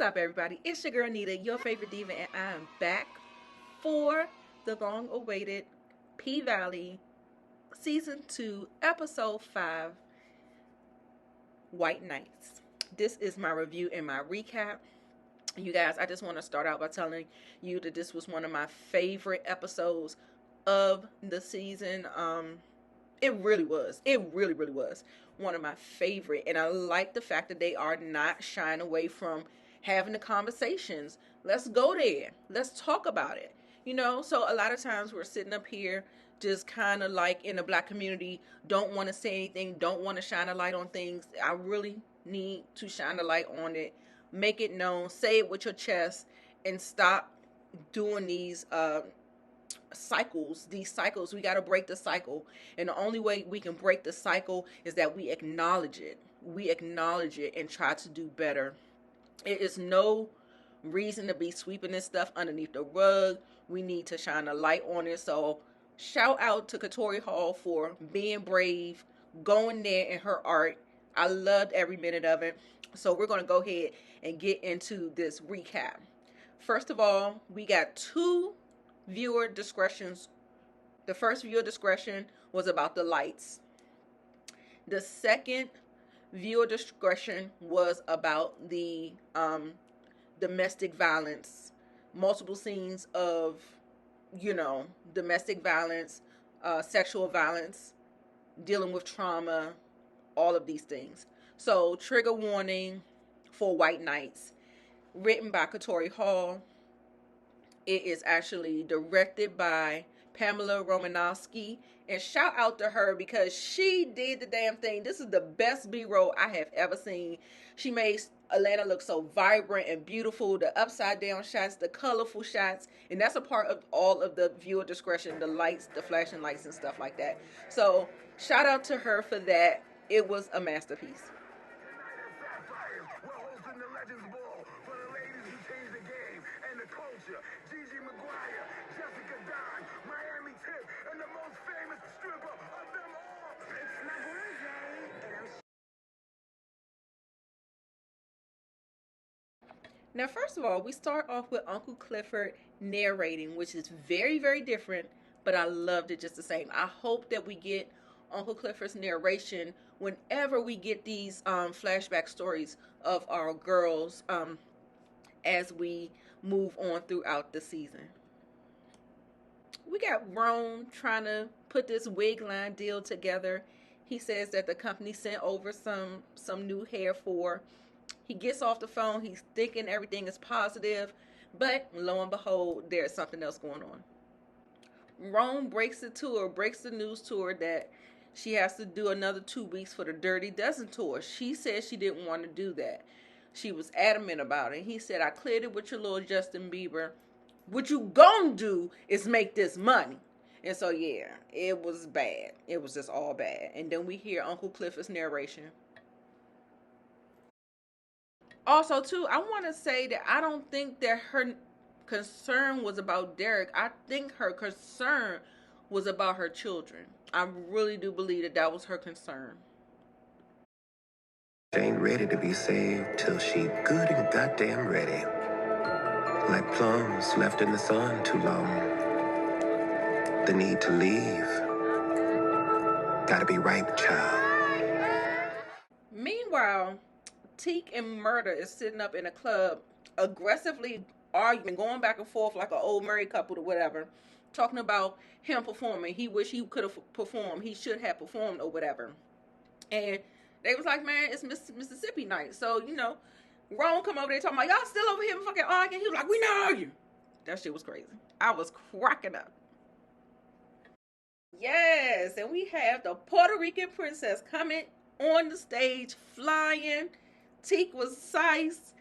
up, everybody? It's your girl Nita, your favorite diva, and I am back for the long-awaited P-Valley Season 2, Episode 5, White Nights. This is my review and my recap. You guys, I just want to start out by telling you that this was one of my favorite episodes of the season. It really was. It really was one of my favorite. And I like the fact that they are not shying away from having the conversations. Let's go there. Let's talk about it. You know, so a lot of times we're sitting up here just kind of like in the black community, don't want to say anything, don't want to shine a light on things. I really need to shine a light on it. Make it known. Say it with your chest and stop doing these cycles. We got to break the cycle, and the only way we can break the cycle is that we acknowledge it and try to do better. It is no reason to be sweeping this stuff underneath the rug. We need to shine a light on it. So shout out to Katori Hall for being brave, going there in her art. I loved every minute of it. So we're going to go ahead and get into this recap. First of all, we got two viewer discretions. The first viewer discretion was about the lights. The second viewer discretion was about the domestic violence. Multiple scenes of, domestic violence, sexual violence, dealing with trauma, all of these things. So, trigger warning for White Nights, written by Katori Hall. It is actually directed by PAMELA Romanowsky. And shout out to her because she did the damn thing. This is the best B-roll I have ever seen. She made Atlanta look so vibrant and beautiful. The upside down shots, the colorful shots. And that's a part of all of the viewer discretion. The lights, the flashing lights and stuff like that. So shout out to her for that. It was a masterpiece. Now, first of all, we start off with Uncle Clifford narrating, which is very different, but I loved it just the same. I hope that we get Uncle Clifford's narration whenever we get these flashback stories of our girls as we move on throughout the season. We got Ron trying to put this wig line deal together. He says that the company sent over some new hair for. He gets off the phone. He's thinking everything is positive, but lo and behold, there's something else going on. Rome breaks the news to her that she has to do another 2 weeks for the Dirty Dozen tour. She said she didn't want to do that. She was adamant about it. He said, I cleared it with your little Justin Bieber. What you gonna do is make this money. And so, yeah, it was bad. It was just all bad. And then we hear Uncle Clifford's narration. Also, too, I want to say that I don't think that her concern was about Derek. I think her concern was about her children. I really do believe that was her concern. She ain't ready to be saved till she good and goddamn ready. Like plums left in the sun too long. The need to leave. Gotta be ripe, child. Meanwhile, Teak and Murder is sitting up in a club, aggressively arguing, going back and forth like an old married couple or whatever, talking about him performing. He wish he could have performed. He should have performed or whatever. And they was like, man, it's Mississippi night. So, Ron come over there talking about, y'all still over here fucking arguing? He was like, we not arguing. That shit was crazy. I was cracking up. Yes, and we have the Puerto Rican princess coming on the stage, flying. Teak was sized.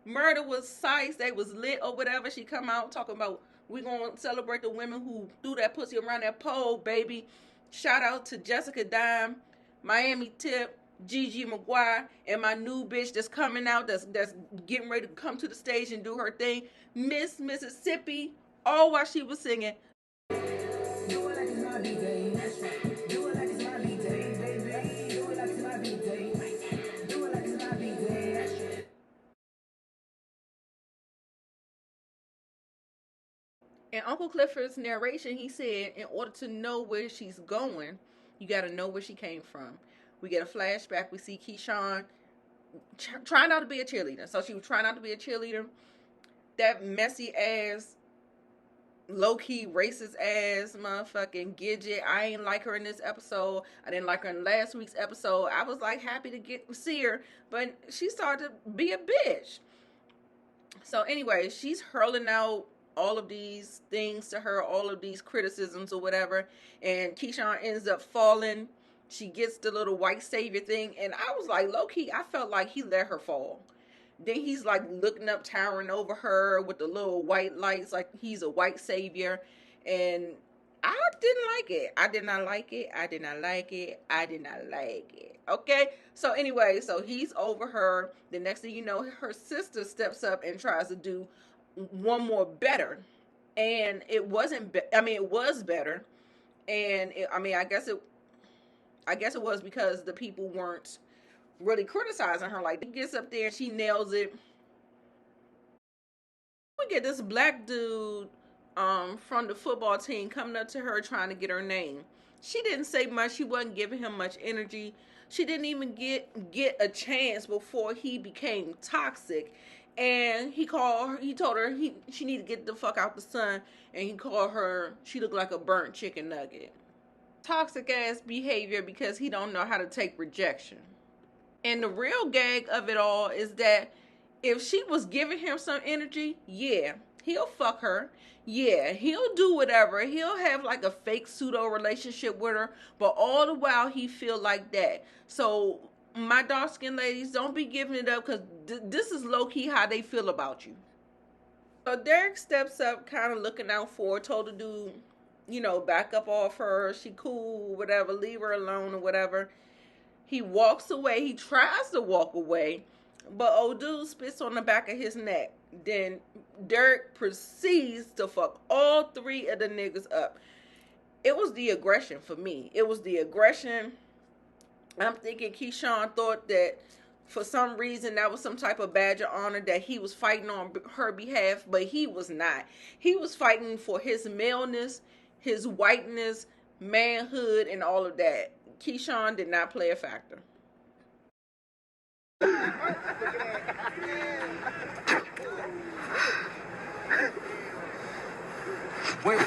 Murder was sized. They was lit or whatever. She come out talking about, we gonna celebrate the women who threw that pussy around that pole, baby. Shout out to Jessica Dime, Miami Tip, Gigi McGuire, and my new bitch that's coming out, that's getting ready to come to the stage and do her thing, Miss Mississippi, all while she was singing. In Uncle Clifford's narration, he said, in order to know where she's going, you got to know where she came from. We get a flashback. We see Keyshawn trying not to be a cheerleader. So she was trying not to be a cheerleader. That messy ass, low-key racist ass motherfucking Gidget. I ain't like her in this episode. I didn't like her in last week's episode. I was like happy to see her, but she started to be a bitch. So anyway, she's hurling out all of these things to her, all of these criticisms or whatever, and Keyshawn ends up falling. She gets the little white savior thing, and I was like, low-key, I felt like he let her fall. Then he's like looking up, towering over her with the little white lights, like he's a white savior. And I didn't like it. I did not like it. I did not like it. I did not like it. Okay? So anyway, so he's over her. The next thing you know, her sister steps up and tries to do one more better. And it wasn't, it was better. And I guess it was because the people weren't really criticizing her. Like, she gets up there and she nails it. We get this black dude from the football team coming up to her trying to get her name. She didn't say much. She wasn't giving him much energy. She didn't even get a chance before he became toxic. And he told her she needed to get the fuck out the sun, and he called her, she looked like a burnt chicken nugget. Toxic ass behavior because he don't know how to take rejection. And the real gag of it all is that if she was giving him some energy, yeah, he'll fuck her. Yeah, he'll do whatever. He'll have like a fake pseudo relationship with her, but all the while he feel like that. So my dark-skinned ladies, don't be giving it up, because this is low-key how they feel about you. So Derek steps up, kind of looking out for her, told the dude, back up off her. She cool, whatever, leave her alone or whatever. He walks away. He tries to walk away, but old dude spits on the back of his neck. Then Derek proceeds to fuck all three of the niggas up. It was the aggression for me. It was the aggression. I'm thinking Keyshawn thought that for some reason that was some type of badge of honor that he was fighting on her behalf, but he was not. He was fighting for his maleness, his whiteness, manhood, and all of that. Keyshawn did not play a factor. Wait.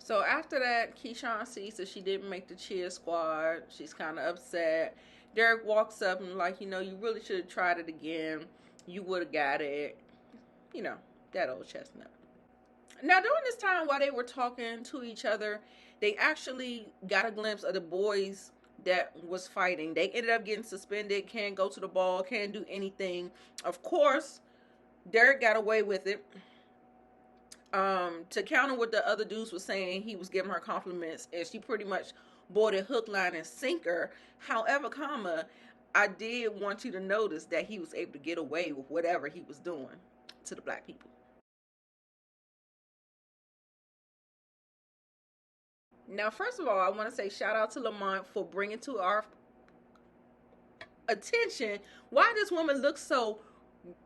So after that, Keyshawn sees that she didn't make the cheer squad. She's kind of upset. Derek walks up and like, you really should have tried it again. You would have got it. That old chestnut. Now, during this time while they were talking to each other, they actually got a glimpse of the boys that was fighting. They ended up getting suspended, can't go to the ball, can't do anything. Of course, Derek got away with it. To counter what the other dudes were saying, he was giving her compliments, and she pretty much bought it hook, line, and sinker. However, I did want you to notice that he was able to get away with whatever he was doing to the black people. Now, first of all, I want to say shout out to Lamont for bringing to our attention why this woman looks so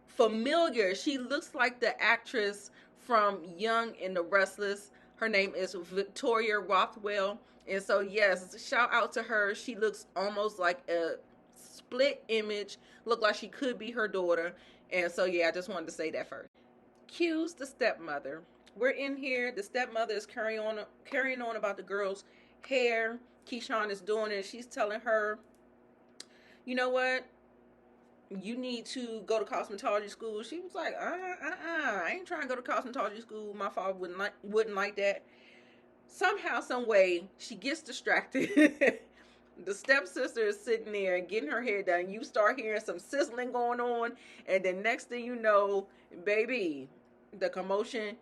familiar. She looks like the actress from Young and the Restless. Her name is Victoria Rothwell. And so, yes, shout out to her. She looks almost like a split image. Look like she could be her daughter. And so, yeah, I just wanted to say that first. Q's the stepmother. We're in here. The stepmother is carrying on about the girl's hair. Keyshawn is doing it. She's telling her, you know what? You need to go to cosmetology school. She was like, I ain't trying to go to cosmetology school. My father wouldn't like that. Somehow, some way, she gets distracted. The stepsister is sitting there getting her hair done. You start hearing some sizzling going on, and then next thing you know, baby, the commotion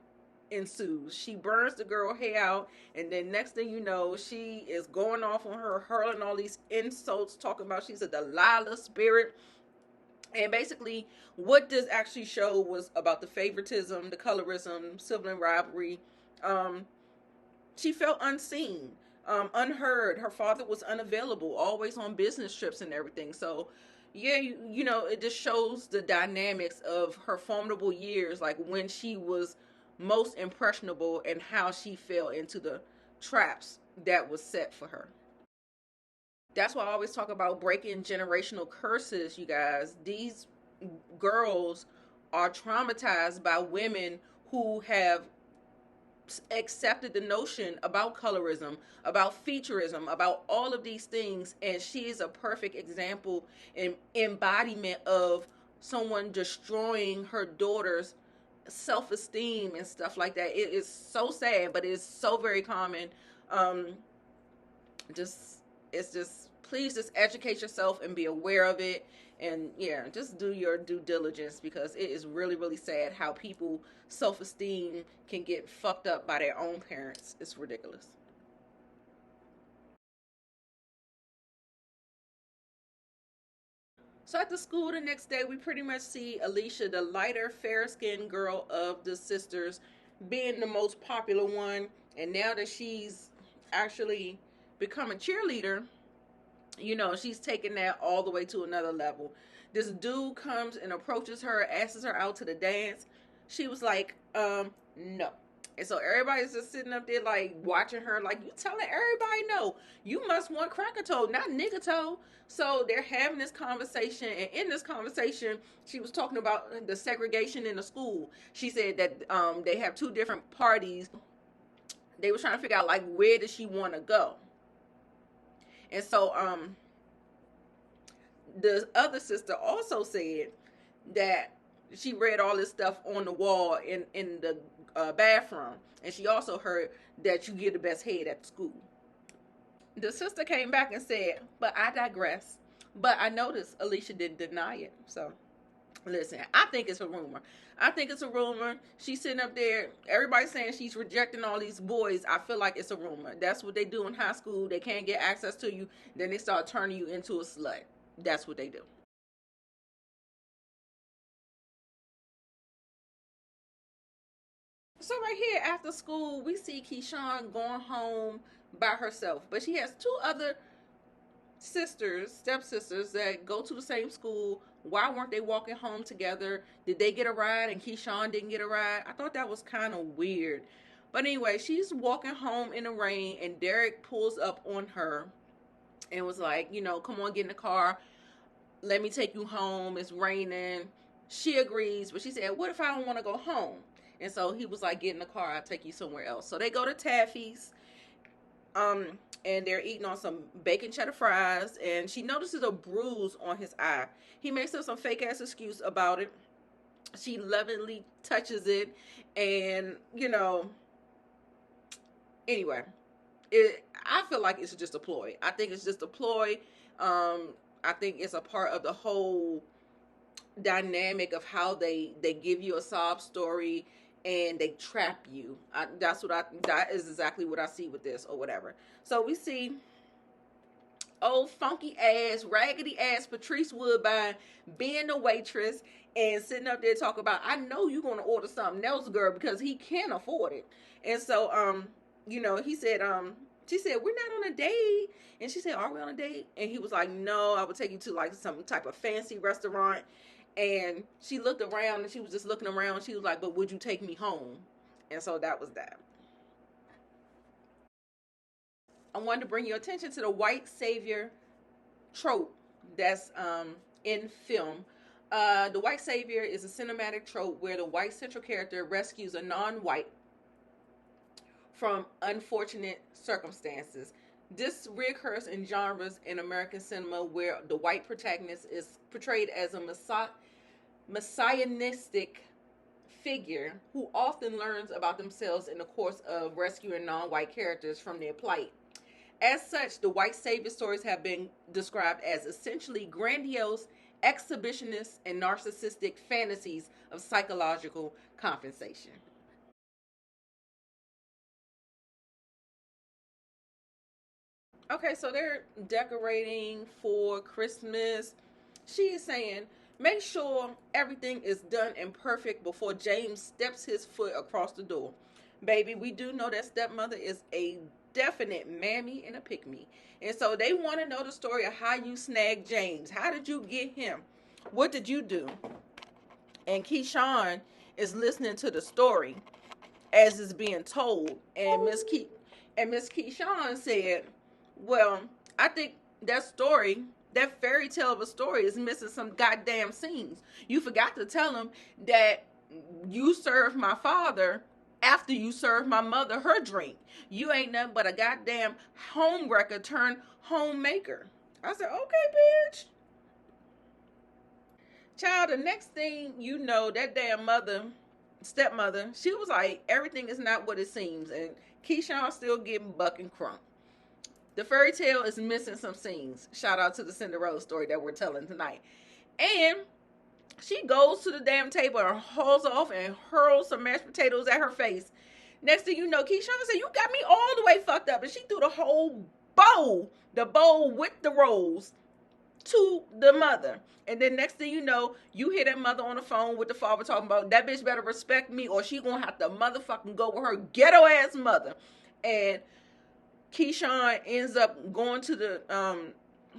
ensues. She burns the girl hair out, and then next thing you know, she is going off on her, hurling all these insults, talking about she's a Delilah spirit. And basically, what this actually showed was about the favoritism, the colorism, sibling rivalry. Um, she felt unseen, unheard. Her father was unavailable, always on business trips and everything. So, yeah, you know, it just shows the dynamics of her formidable years, like when she was most impressionable and how she fell into the traps that was set for her. That's why I always talk about breaking generational curses, you guys. These girls are traumatized by women who have accepted the notion about colorism, about featureism, about all of these things, and she is a perfect example and embodiment of someone destroying her daughter's self-esteem and stuff like that. It is so sad, but it's so very common. Um, just it's just please just educate yourself and be aware of it, and yeah, just do your due diligence, because it is really really sad how people self-esteem can get fucked up by their own parents. It's ridiculous. So at the school the next day, we pretty much see Alicia, the lighter, fair-skinned girl of the sisters, being the most popular one. And now that she's actually become a cheerleader, you know, she's taking that all the way to another level. This dude comes and approaches her, asks her out to the dance. She was like, no. And so everybody's just sitting up there like watching her, like, you telling everybody no. You must want cracker toe, not nigger toe. So they're having this conversation, and in this conversation, she was talking about the segregation in the school. She said that they have two different parties. They were trying to figure out like where does she want to go. And so the other sister also said that she read all this stuff on the wall in the bathroom, and she also heard that you get the best head at the school. The sister came back and said, but I digress. But I noticed Alicia didn't deny it. So listen, I think it's a rumor. I think it's a rumor. She's sitting up there, everybody's saying she's rejecting all these boys. I feel like it's a rumor. That's what they do in high school. They can't get access to you, then they start turning you into a slut. That's what they do. So right here after school, we see Keyshawn going home by herself. But she has two other sisters, stepsisters, that go to the same school. Why weren't they walking home together? Did they get a ride and Keyshawn didn't get a ride? I thought that was kind of weird. But anyway, she's walking home in the rain, and Derek pulls up on her and was like, you know, come on, get in the car. Let me take you home. It's raining. She agrees, but she said, what if I don't want to go home? And so he was like, get in the car. I'll take you somewhere else. So they go to Taffy's. Um, and they're eating on some bacon cheddar fries, and she notices a bruise on his eye. He makes up some fake ass excuse about it. She lovingly touches it, and you know, anyway, I feel like it's just a ploy. I think it's just a ploy. I think it's a part of the whole dynamic of how they give you a sob story and they trap you. That is exactly what I see with this or whatever. So we see old funky ass, raggedy ass Patrice Woodbine being the waitress and sitting up there talking about, I know you're gonna order something else, girl, because he can't afford it. And so you know, he said, she said, we're not on a date. And she said, are we on a date? And he was like, no, I would take you to like some type of fancy restaurant. And she looked around, and she was just looking around. She was like, but would you take me home? And so that was that. I wanted to bring your attention to the white savior trope that's in film. The white savior is a cinematic trope where the white central character rescues a non-white from unfortunate circumstances. This reoccurs in genres in American cinema where the white protagonist is portrayed as a messianistic figure who often learns about themselves in the course of rescuing non-white characters from their plight. As such, the white savior stories have been described as essentially grandiose, exhibitionist, and narcissistic fantasies of psychological compensation. Okay, so they're decorating for Christmas. She is saying, make sure everything is done and perfect before James steps his foot across the door. Baby, we do know that stepmother is a definite mammy and a pick me. And so they want to know the story of how you snagged James. How did you get him? What did you do? And Keyshawn is listening to the story as it's being told. And Miss Keyshawn said, well, I think that story, that fairy tale of a story, is missing some goddamn scenes. You forgot to tell him that you served my father after you served my mother her drink. You ain't nothing but a goddamn home wrecker turned homemaker. I said, okay, bitch. Child, the next thing you know, that damn stepmother, she was like, everything is not what it seems. And Keyshawn still getting buck and crump. The fairy tale is missing some scenes. Shout out to the Cinderella story that we're telling tonight. And she goes to the damn table and hauls off and hurls some mashed potatoes at her face. Next thing you know, Keyshawn said, you got me all the way fucked up. And she threw the whole bowl, the bowl with the rolls, to the mother. And then next thing you know, you hear that mother on the phone with the father talking about, that bitch better respect me or she gonna have to motherfucking go with her ghetto ass mother. And Keyshawn ends up going to the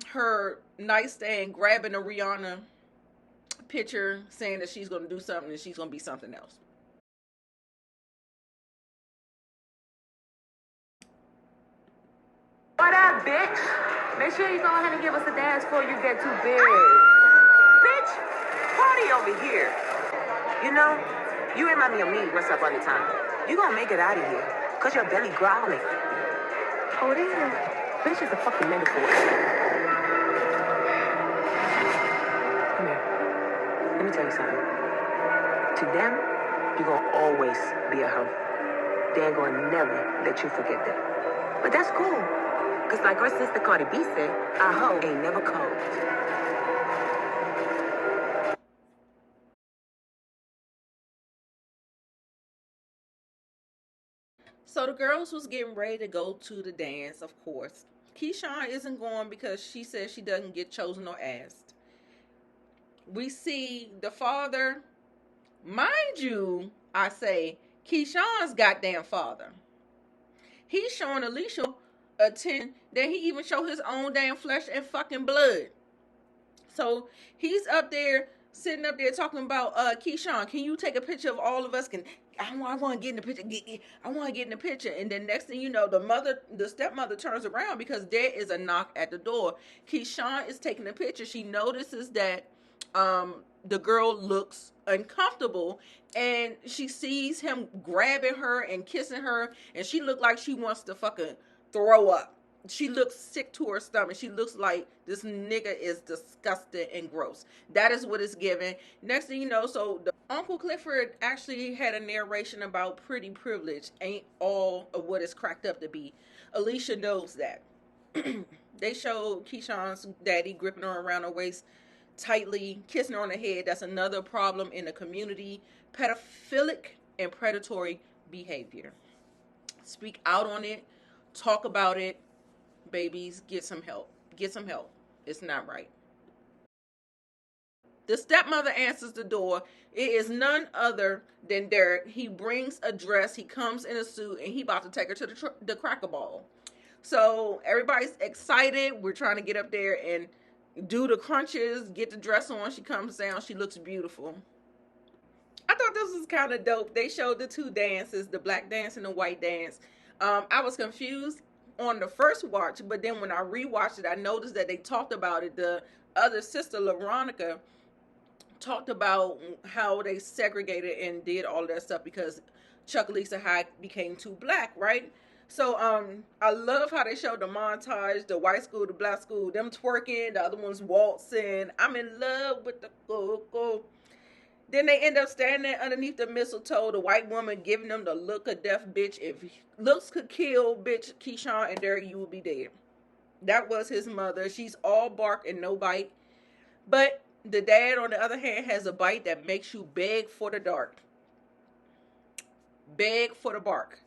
her nightstand, grabbing a Rihanna picture, saying that she's gonna do something and she's gonna be something else. What up, bitch? Make sure you go ahead and give us a dance before you get too big. Bitch, party over here. You know, you remind me of me once upon a time. You gonna make it out of here, cause your belly growling. Oh, this is a fucking metaphor. Come here. Let me tell you something. To them, you're gonna always be a hoe. They ain't gonna never let you forget that. But that's cool. Cause like our sister Cardi B said, a hoe ain't never cold. So the girls was getting ready to go to the dance, of course. Keyshawn isn't going because she says she doesn't get chosen or asked. We see the father, mind you, I say, Keyshawn's goddamn father. He's showing Alicia attention that he even show his own damn flesh and fucking blood. So he's up there, sitting up there talking about, Keyshawn, can you take a picture of all of us? I want to get in the picture. I want to get in the picture. And then next thing you know, the stepmother turns around because there is a knock at the door. Keyshawn is taking a picture. She notices that the girl looks uncomfortable, and she sees him grabbing her and kissing her, and she looked like she wants to fucking throw up. She looks sick to her stomach. She looks like this nigga is disgusting and gross. That is what it's given. Next thing you know, so Uncle Clifford actually had a narration about pretty privilege ain't all of what it's cracked up to be. Alicia knows that. They showed Keyshawn's daddy gripping her around her waist tightly, kissing her on the head. That's another problem in the community. Pedophilic and predatory behavior. Speak out on it. Talk about it. Babies, get some help. Get some help. It's not right. The stepmother answers the door. It is none other than Derek. He brings a dress. He comes in a suit, and he about to take her to the Cracker Ball. So everybody's excited. We're trying to get up there and do the crunches, get the dress on. She comes down. She looks beautiful. I thought this was kind of dope. They showed the two dances, the black dance and the white dance. I was confused on the first watch, but then when I rewatched it, I noticed that they talked about it. The other sister, Veronica, talked about how they segregated and did all that stuff because Chuckalissa High became too black, right? So I love how they showed the montage, the white school, the black school, them twerking, the other ones waltzing. I'm in love with the go-go. Then they end up standing underneath the mistletoe, the white woman giving them the look of death, bitch. If looks could kill, bitch, Keyshawn and Derek, you will be dead. That was his mother. She's all bark and no bite. But the dad, on the other hand, has a bite that makes you beg for the dark. Beg for the bark.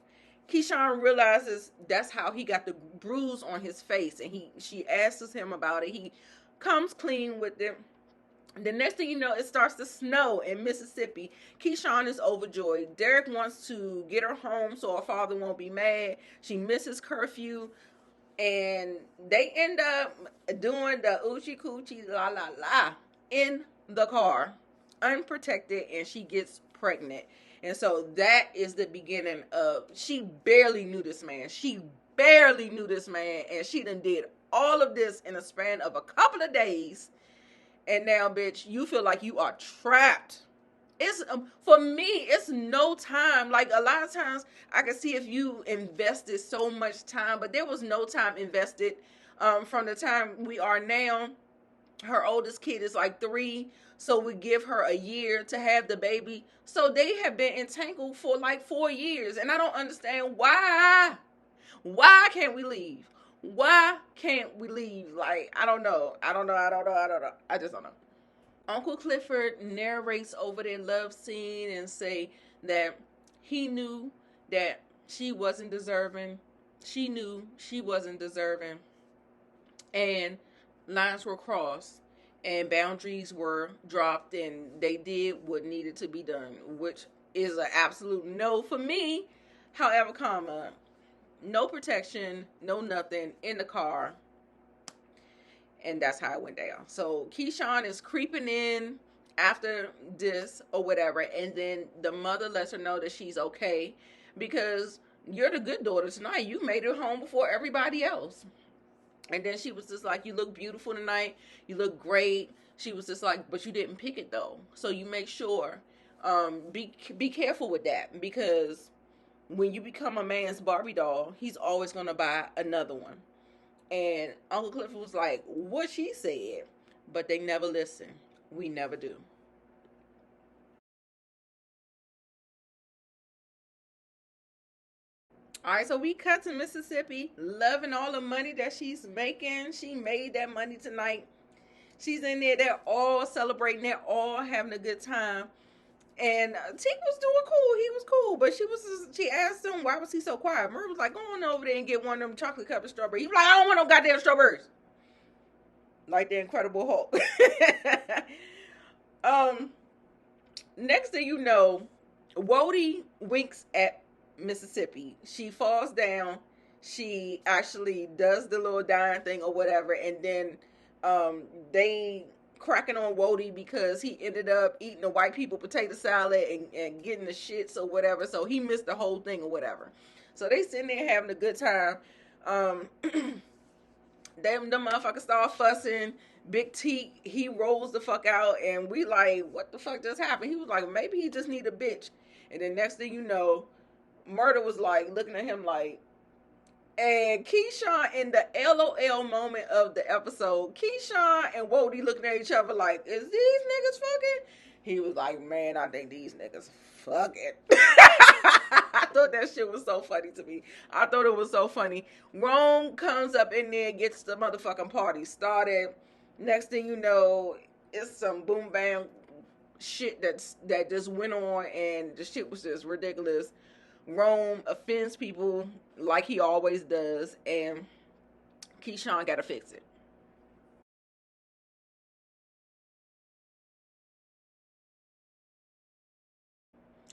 Keyshawn realizes that's how he got the bruise on his face, and she asks him about it. He comes clean with it. The next thing you know, it starts to snow in Mississippi. Keyshawn is overjoyed. Derek wants to get her home so her father won't be mad. She misses curfew. And they end up doing the oochie coochie la la la in the car, unprotected, and she gets pregnant. And so that is the beginning of, she barely knew this man. She barely knew this man, and she done did all of this in a span of a couple of days. And now, bitch, you feel like you are trapped. It's for me, it's no time. Like, a lot of times I can see if you invested so much time, but there was no time invested from the time we are now. Her oldest kid is like 3, so we give her a year to have the baby. So they have been entangled for like 4 years, and I don't understand why. Why can't we leave? Why can't we leave? Like, I don't know. I just don't know. Uncle Clifford narrates over their love scene and say that he knew that she wasn't deserving. She knew she wasn't deserving. And lines were crossed and boundaries were dropped, and they did what needed to be done, which is an absolute no for me. However, no protection, no nothing in the car. And that's how it went down. So Keyshawn is creeping in after this or whatever, and then the mother lets her know that she's okay because you're the good daughter tonight. You made it home before everybody else. And then she was just like, you look beautiful tonight. You look great. She was just like, but you didn't pick it though. So you make sure, be careful with that, because when you become a man's Barbie doll, he's always going to buy another one. And Uncle Clifford was like, what she said, but they never listen. We never do. All right, so we cut to Mississippi, loving all the money that she's making. She made that money tonight. She's in there. They're all celebrating. They're all having a good time. And Teak was doing cool. He was cool. But she asked him, why was he so quiet? Murray was like, go on over there and get one of them chocolate covered strawberries. He was like, I don't want no goddamn strawberries. Like the Incredible Hulk. Next thing you know, Wody winks at Mississippi. She falls down. She actually does the little dying thing or whatever. And then they cracking on Wody because he ended up eating the white people potato salad and getting the shits or whatever. So he missed the whole thing or whatever. So they sitting there having a good time. Them motherfuckers start fussing. Big T, he rolls the fuck out, and we like, what the fuck just happened? He was like, maybe he just need a bitch. And then next thing you know, Murder was like looking at him like, and Keyshawn, in the LOL moment of the episode, Keyshawn and Wody looking at each other like, is these niggas fucking? He was like, man, I think these niggas fucking. I thought that shit was so funny to me. I thought it was so funny. Rome comes up in there, gets the motherfucking party started. Next thing you know, it's some boom bam shit that just went on, and the shit was just ridiculous. Rome offends people like he always does, and Keyshawn gotta fix it.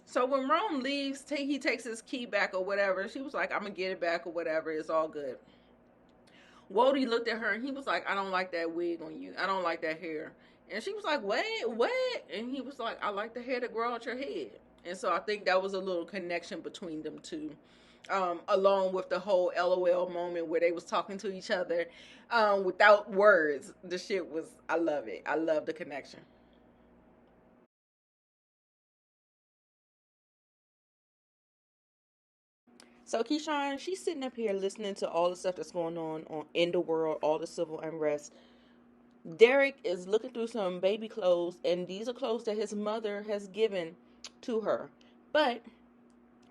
So when Rome leaves, he takes his key back or whatever. She was like, I'm gonna get it back or whatever. It's all good. Wody looked at her and he was like, I don't like that wig on you. I don't like that hair. And she was like, what? And he was like, I like the hair that grow out your head. And so I think that was a little connection between them two. Along with the whole LOL moment where they was talking to each other without words. The shit was, I love it. I love the connection. So Keyshawn, she's sitting up here listening to all the stuff that's going on in the world, all the civil unrest. Derek is looking through some baby clothes, and these are clothes that his mother has given to her. But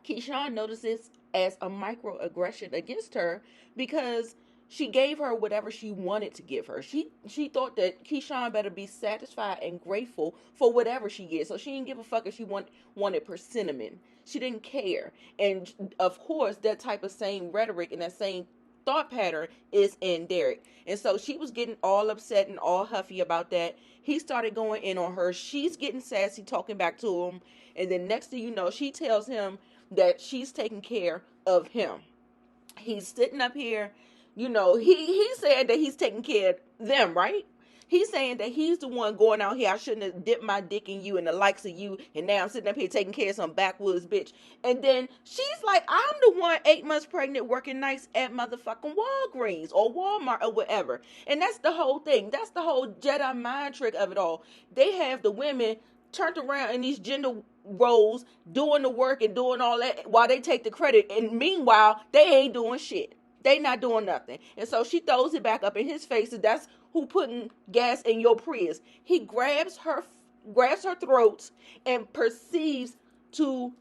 Keyshawn notices as a microaggression against her because she gave her whatever she wanted to give her. She thought that Keyshawn better be satisfied and grateful for whatever she gets. So she didn't give a fuck if she wanted persimmon. She didn't care. And of course, that type of same rhetoric and that same thought pattern is in Derek. And so she was getting all upset and all huffy about that. He started going in on her. She's getting sassy, talking back to him. And then next thing you know, she tells him that she's taking care of him. He's sitting up here, you know, he's saying that he's taking care of them, right? He's saying that he's the one going out here. I shouldn't have dipped my dick in you and the likes of you. And now I'm sitting up here taking care of some backwoods bitch. And then she's like, I'm the one 8 months pregnant working nights at motherfucking Walgreens or Walmart or whatever. And that's the whole thing. That's the whole Jedi mind trick of it all. They have the women turned around in these gender roles doing the work and doing all that while they take the credit. And meanwhile, they ain't doing shit. They not doing nothing. And so she throws it back up in his face. And that's who putting gas in your Prius. He grabs her throat and proceeds to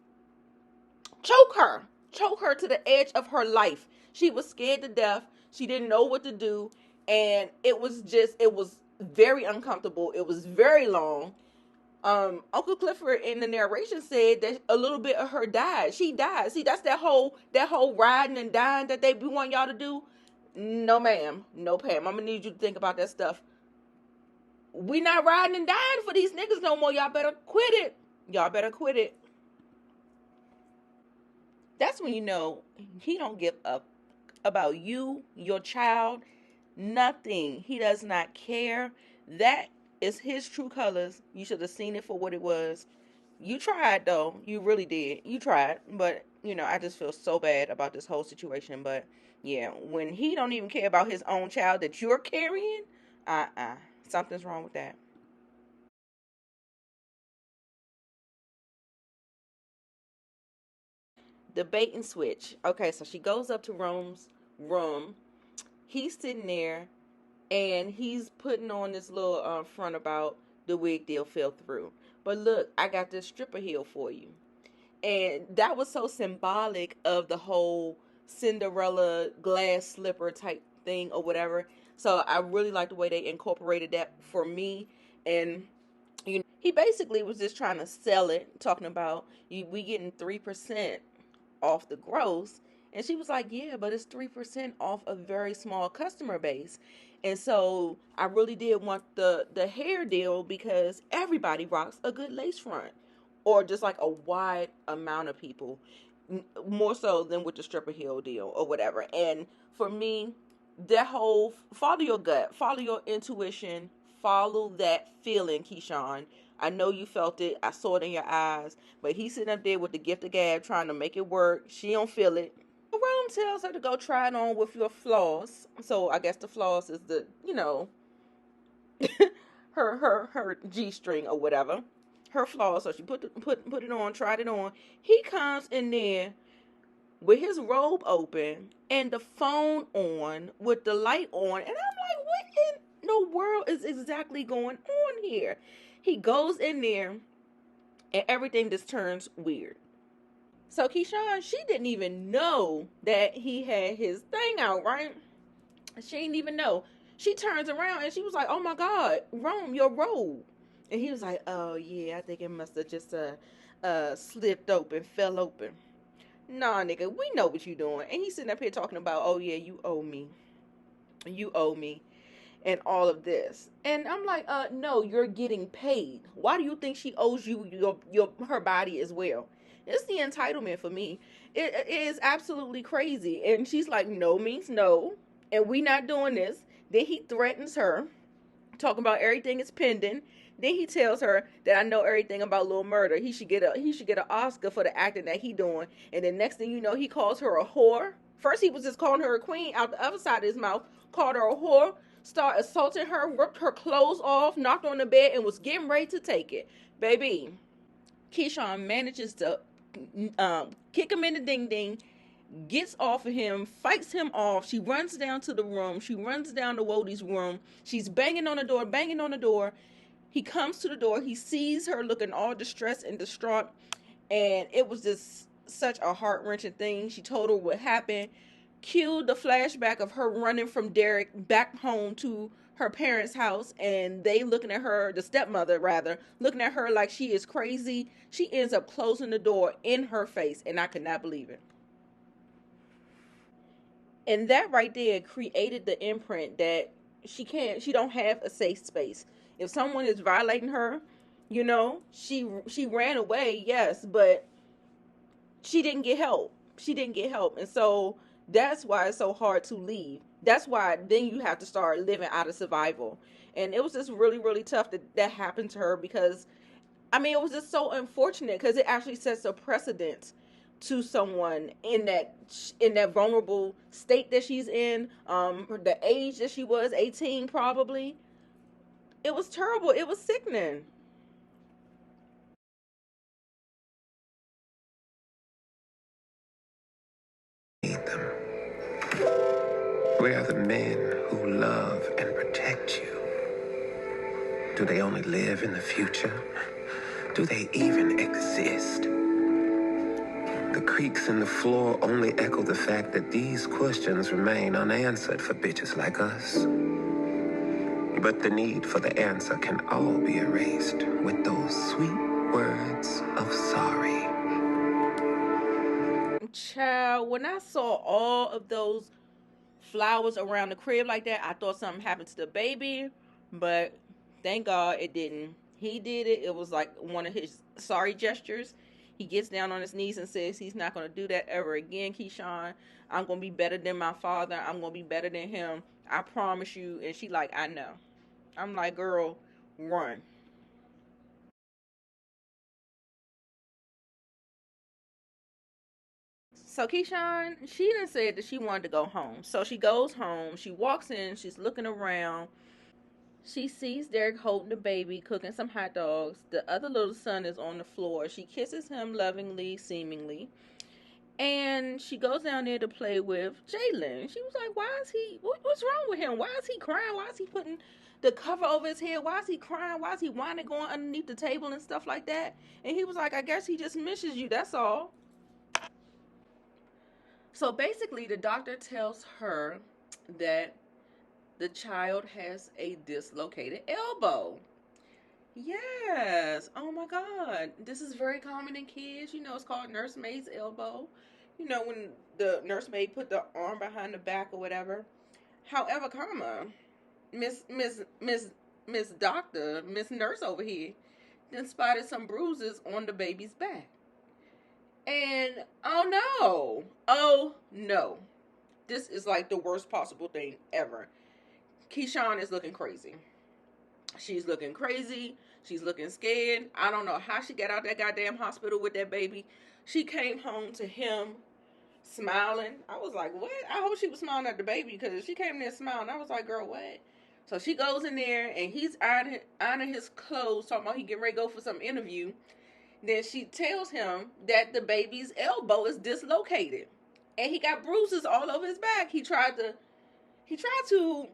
choke her to the edge of her life. She was scared to death. She didn't know what to do. And it was very uncomfortable. It was very long. Uncle Clifford in the narration said that a little bit of her died. She died. See, that's that whole riding and dying that they be wanting y'all to do. No, ma'am. No, Pam. I'm gonna need you to think about that stuff. We not riding and dying for these niggas no more. Y'all better quit it. Y'all better quit it. That's when you know he don't give up about you, your child, nothing. He does not care. That is his true colors. You should have seen it for what it was. You tried, though. You really did. You tried. But, you know, I just feel so bad about this whole situation. But, yeah, when he don't even care about his own child that you're carrying, something's wrong with that. The bait and switch. Okay, so she goes up to Rome's room. He's sitting there, and he's putting on this little front about the wig deal fell through. But look, I got this stripper heel for you. And that was so symbolic of the whole Cinderella glass slipper type thing or whatever. So I really like the way they incorporated that for me. And, you know, he basically was just trying to sell it, talking about we getting 3% off the gross. And she was like, yeah, but it's 3% off a very small customer base. And so I really did want the hair deal because everybody rocks a good lace front, or just like a wide amount of people, more so than with the stripper heel deal or whatever. And for me, that whole follow your gut, follow your intuition, follow that feeling, Keyshawn. I know you felt it. I saw it in your eyes. But he's sitting up there with the gift of gab trying to make it work. She don't feel it. Rome tells her to go try it on with your floss. So I guess the floss is the, you know, her G-string or whatever. Her floss. So she put it on, tried it on. He comes in there with his robe open and the phone on with the light on. And I'm like, what in the world is exactly going on here? He goes in there and everything just turns weird. So Keyshawn, she didn't even know that he had his thing out, right? She didn't even know. She turns around and she was like, oh my God, Rome, your robe. And he was like, oh yeah, I think it must have just slipped open, fell open. Nah, nigga, we know what you doing. And he's sitting up here talking about, oh yeah, you owe me. You owe me. And all of this. And I'm like, no, you're getting paid. Why do you think she owes you her body as well? It's the entitlement for me. It is absolutely crazy. And she's like, no means no. And we not doing this. Then he threatens her, talking about everything is pending. Then he tells her that I know everything about Lil Murder. He should get an Oscar for the acting that he doing. And then next thing you know, he calls her a whore. First he was just calling her a queen out the other side of his mouth. Called her a whore. Started assaulting her, ripped her clothes off, knocked on the bed, and was getting ready to take it. Baby, Keyshawn manages to kick him in the ding-ding, gets off of him, fights him off. She runs down to the room. She runs down to Wodie's room. She's banging on the door. He comes to the door. He sees her looking all distressed and distraught. And it was just such a heart-wrenching thing. She told her what happened. Cue the flashback of her running from Derek back home to her parents' house, and they looking at her, the stepmother rather, looking at her like she is crazy. She ends up closing the door in her face, and I could not believe it. And that right there created the imprint that she don't have a safe space. If someone is violating her, you know, she ran away, yes, but she didn't get help. She didn't get help. And so that's why it's so hard to leave. That's why then you have to start living out of survival. And it was just really, really tough that happened to her, because, I mean, it was just so unfortunate, because it actually sets a precedent to someone in that vulnerable state that she's in, the age that she was, 18 probably. It was terrible. It was sickening. Need them. Where are the men who love and protect you? Do they only live in the future? Do they even exist? The creaks in the floor only echo the fact that these questions remain unanswered for bitches like us. But the need for the answer can all be erased with those sweet words of sorry. Child, when I saw all of those flowers around the crib like that, I thought something happened to the baby, but thank God it didn't. He did it. It was like one of his sorry gestures. He gets down on his knees and says he's not going to do that ever again, Keyshawn. I'm going to be better than my father. I'm going to be better than him. I promise you. And she like, I know. I'm like, girl, run. So Keyshawn, she done said that she wanted to go home. So she goes home. She walks in. She's looking around. She sees Derek holding the baby, cooking some hot dogs. The other little son is on the floor. She kisses him lovingly, seemingly. And she goes down there to play with Jalen. She was like, why is he, what's wrong with him? Why is he crying? Why is he putting the cover over his head? Why is he crying? Why is he whining, going underneath the table and stuff like that? And he was like, I guess he just misses you, that's all. So basically, the doctor tells her that the child has a dislocated elbow. Yes. Oh my God. This is very common in kids. You know, it's called nursemaid's elbow. You know, when the nursemaid put the arm behind the back or whatever. However, Miss Doctor, Miss Nurse over here, then spotted some bruises on the baby's back. And oh no. This is like the worst possible thing ever. Keyshawn is looking crazy. She's looking crazy. She's looking scared. I don't know how she got out that goddamn hospital with that baby. She came home to him smiling. I was like, what? I hope she was smiling at the baby, because she came there smiling. I was like, girl, what? So she goes in there and he's ironing his clothes, talking about he getting ready to go for some interview. Then she tells him that the baby's elbow is dislocated. And he got bruises all over his back. He tried to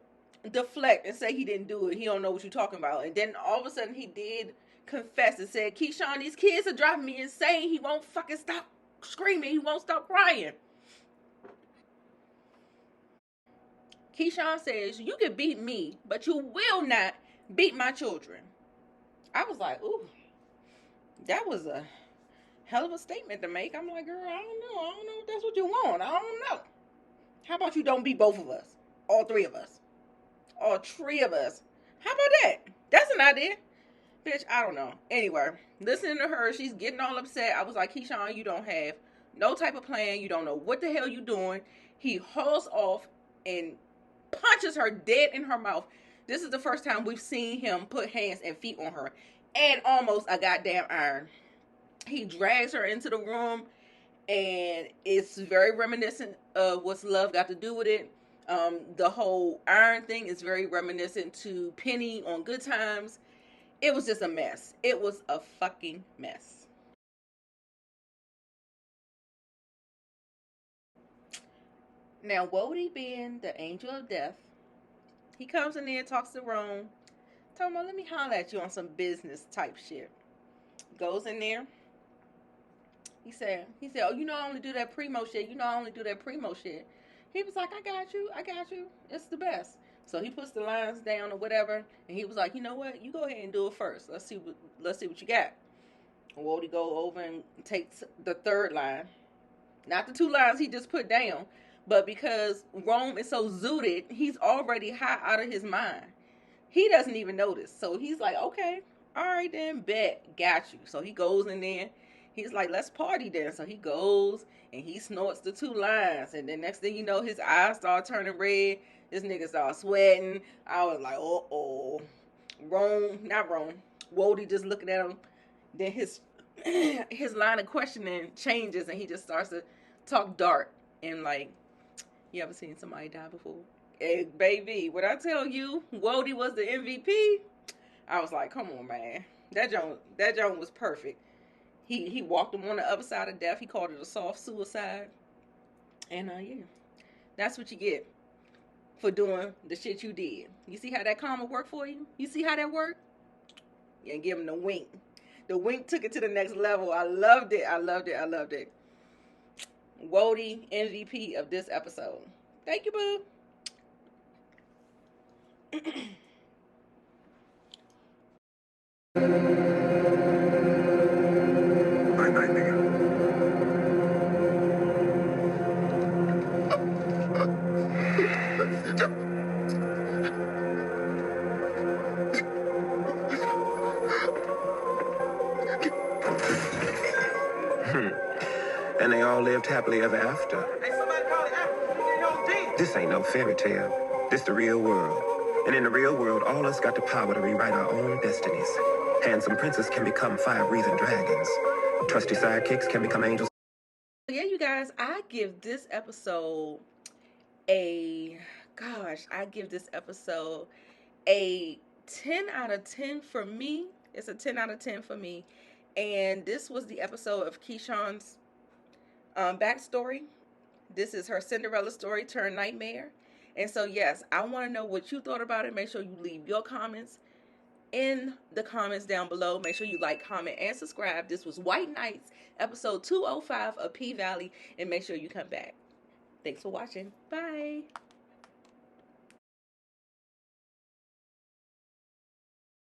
deflect and say he didn't do it. He don't know what you're talking about. And then all of a sudden he did confess and said, Keyshawn, these kids are driving me insane. He won't fucking stop screaming. He won't stop crying. Keyshawn says, you can beat me, but you will not beat my children. I was like, ooh, that was a hell of a statement to make. I'm like, girl, I don't know if that's what you want. I don't know. How about you don't beat both of us? All three of us. All three of us. How about that? That's an idea. Bitch, I don't know. Anyway, listening to her, she's getting all upset. I was like, Keyshawn, you don't have no type of plan. You don't know what the hell you doing. He hauls off and punches her dead in her mouth. This is the first time we've seen him put hands and feet on her. And almost a goddamn iron. He drags her into the room. And it's very reminiscent of What's Love Got to Do with It. The whole iron thing is very reminiscent to Penny on Good Times. It was just a mess. It was a fucking mess. Now, Wody being the angel of death, he comes in there and talks to Rome. Talking about, let me holler at you on some business type shit. Goes in there. He said, oh, you know I only do that primo shit. He was like, I got you. It's the best. So he puts the lines down or whatever, and he was like, you know what? You go ahead and do it first. Let's see what you got. Wody go over and takes the third line. Not the two lines he just put down, but because Rome is so zooted, he's already high out of his mind. He doesn't even notice. So he's like, okay, all right then, bet, got you. So he goes in there. He's like, let's party then. So he goes and he snorts the two lines. And then next thing you know, his eyes start turning red. This nigga start sweating. I was like, uh-oh. Wody just looking at him. Then his line of questioning changes and he just starts to talk dark. And like, you ever seen somebody die before? Hey, baby, what I tell you, Wody was the MVP. I was like, come on, man. That joint was perfect. He walked him on the other side of death. He called it a soft suicide. And yeah, that's what you get for doing the shit you did. You see how that karma worked for you? You see how that worked? Yeah, give him the wink. The wink took it to the next level. I loved it. Wody, MVP of this episode. Thank you, boo. Night, nigga. And they all lived happily ever after. Hey, somebody call it after. This ain't no fairy tale. This the real world. And in the real world, all us got the power to rewrite our own destinies. Handsome princes can become fire-breathing dragons. Trusty sidekicks can become angels. Yeah, you guys, I give this episode a 10 out of 10 for me. It's a 10 out of 10 for me. And this was the episode of Keyshawn's backstory. This is her Cinderella story turned nightmare. And so, yes, I want to know what you thought about it. Make sure you leave your comments in the comments down below. Make sure you like, comment, and subscribe. This was White Nights, episode 205 of P Valley. And make sure you come back. Thanks for watching. Bye.